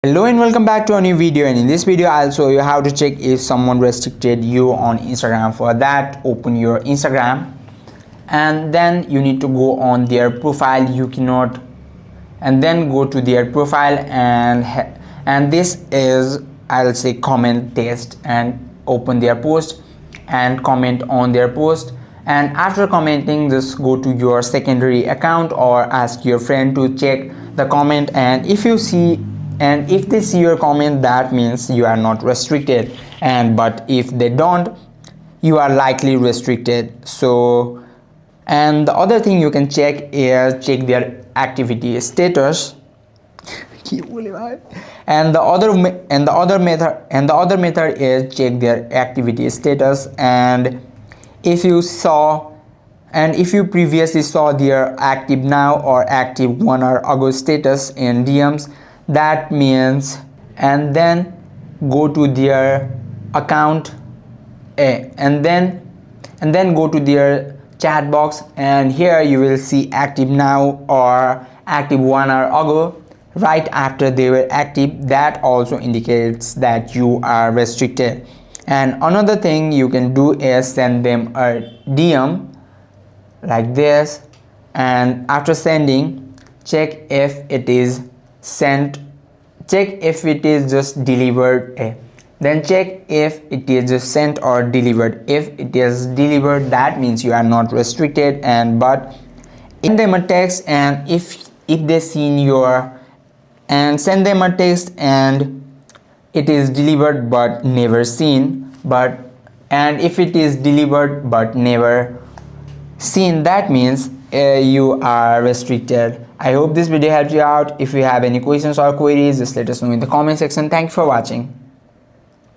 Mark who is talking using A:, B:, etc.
A: Hello and welcome back to a new video, and in this video I'll show you how to check if someone restricted you on Instagram. For that, open your Instagram and then you need to go on their profile. And then go to their profile and this is, I'll say, comment test, and open their post and comment on their post. And after commenting, just go to your secondary account or ask your friend to check the comment, and if they see your comment, that means you are not restricted, but if they don't, you are likely restricted. So, and the other thing you can check is check their activity status. And the other method is check their activity status. And if you previously saw their active now or active 1 hour ago status in DMs, that means, and then go to their account and then go to their chat box, and here you will see active now or active 1 hour ago right after they were active. That also indicates that you are restricted. And another thing you can do is send them a DM like this, and after sending, check if it is sent, check if it is just delivered, then check if it is just sent or delivered. If it is delivered, that means you are not restricted. But send them a text, and if they seen your, and send them a text and it is delivered but never seen, and if it is delivered but never seen, that means you are restricted. I hope this video helped you out. If you have any questions or queries, just let us know in the comment section. Thank you for watching.